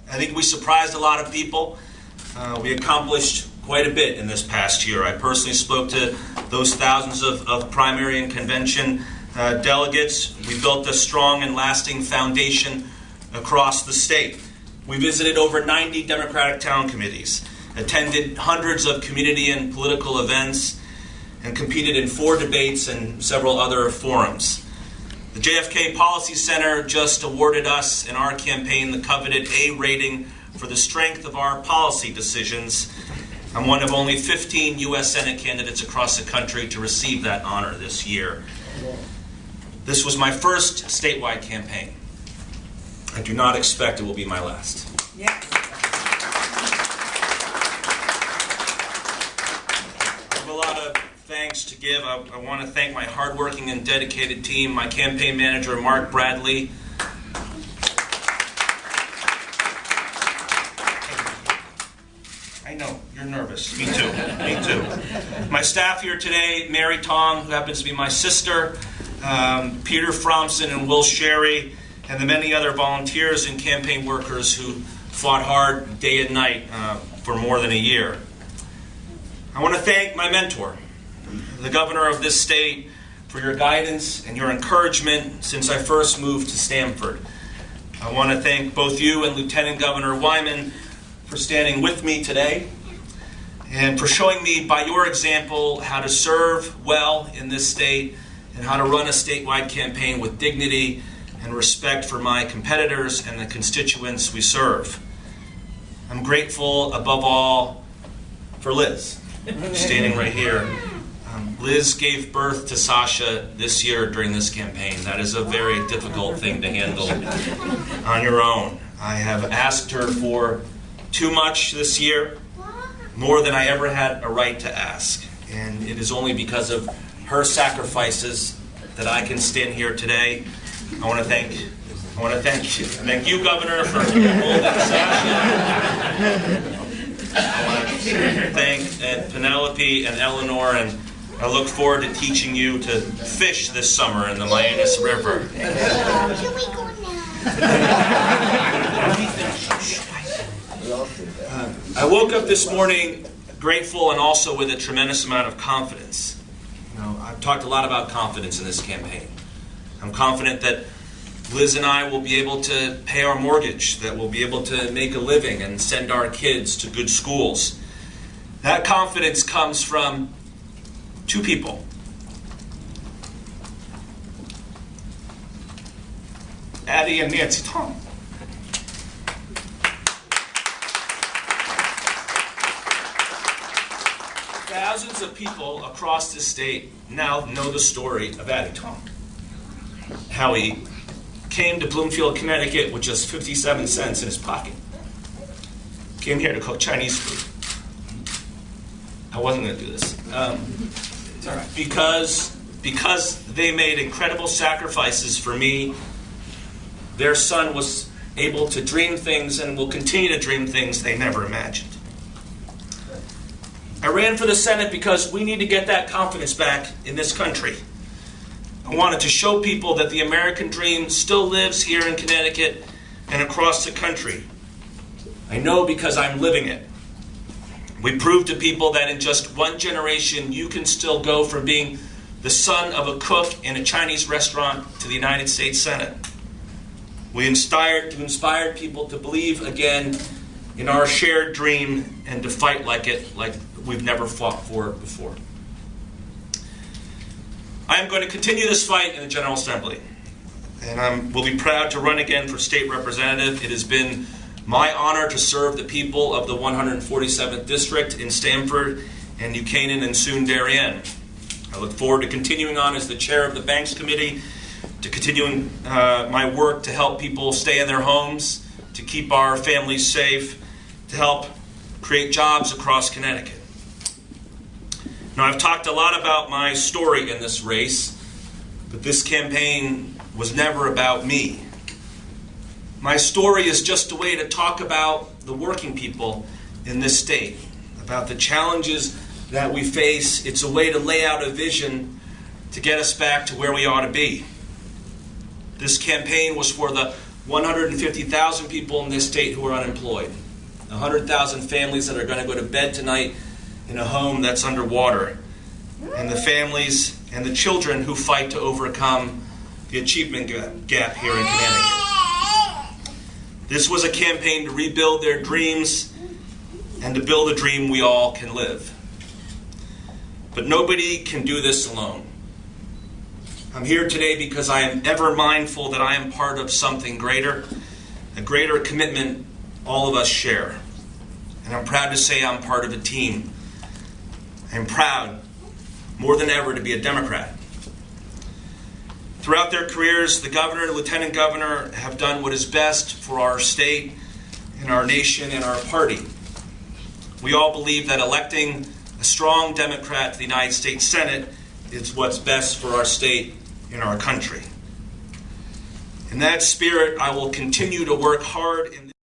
I think we surprised a lot of people. We accomplished quite a bit in this past year. I personally spoke to those thousands of primary and convention delegates. We built a strong and lasting foundation across the state. We visited over 90 Democratic town committees, attended hundreds of community and political events, and competed in 4 debates and several other forums. The JFK Policy Center just awarded us in our campaign the coveted A rating for the strength of our policy decisions. I'm one of only 15 U.S. Senate candidates across the country to receive that honor this year. This was my first statewide campaign. I do not expect it will be my last. Yeah. I have a lot of thanks to give. I want to thank my hardworking and dedicated team, my campaign manager, Mark Bradley. I know, you're nervous. Me too. Me too. My staff here today, Mary Tong, who happens to be my sister, Peter Fromson and Will Sherry, and the many other volunteers and campaign workers who fought hard day and night for more than a year. I want to thank my mentor, the governor of this state, for your guidance and your encouragement since I first moved to Stamford. I want to thank both you and Lieutenant Governor Wyman for standing with me today and for showing me by your example how to serve well in this state and how to run a statewide campaign with dignity and respect for my competitors and the constituents we serve. I'm grateful above all for Liz, standing right here. Liz gave birth to Sasha this year during this campaign. That is a very difficult thing to handle on your own. I have asked her for too much this year, more than I ever had a right to ask. And it is only because of her sacrifices that I can stand here today. I want to thank you, Governor, for holding Sasha. I want to thank Penelope and Eleanor, and I look forward to teaching you to fish this summer in the Mianus River. Can we go now? I woke up this morning grateful and also with a tremendous amount of confidence. I've talked a lot about confidence in this campaign. I'm confident that Liz and I will be able to pay our mortgage, that we'll be able to make a living and send our kids to good schools. That confidence comes from 2 people. Addie and Nancy Tong. Thousands of people across the state now know the story of Addie Tong. How he came to Bloomfield, Connecticut with just 57 cents in his pocket. Came here to cook Chinese food. I wasn't going to do this. It's all right. Because they made incredible sacrifices for me, their son was able to dream things and will continue to dream things they never imagined. I ran for the Senate because we need to get that confidence back in this country. I wanted to show people that the American dream still lives here in Connecticut and across the country. I know because I'm living it. We proved to people that in just one generation, you can still go from being the son of a cook in a Chinese restaurant to the United States Senate. We inspired people to believe again in our shared dream and to fight like we've never fought for it before. I am going to continue this fight in the General Assembly, and I will be proud to run again for state representative. It has been my honor to serve the people of the 147th District in Stamford and New Canaan and soon Darien. I look forward to continuing on as the chair of the Banks Committee, to continuing my work to help people stay in their homes, to keep our families safe, to help create jobs across Connecticut. Now, I've talked a lot about my story in this race, but this campaign was never about me. My story is just a way to talk about the working people in this state, about the challenges that we face. It's a way to lay out a vision to get us back to where we ought to be. This campaign was for the 150,000 people in this state who are unemployed. 100,000 families that are going to go to bed tonight in a home that's underwater. And the families and the children who fight to overcome the achievement gap here in Connecticut. This was a campaign to rebuild their dreams and to build a dream we all can live. But nobody can do this alone. I'm here today because I am ever mindful that I am part of something greater, a greater commitment all of us share. And I'm proud to say I'm part of a team. I'm proud, more than ever, to be a Democrat. Throughout their careers, the governor and the lieutenant governor have done what is best for our state and our nation and our party. We all believe that electing a strong Democrat to the United States Senate is what's best for our state and our country. In that spirit, I will continue to work hard in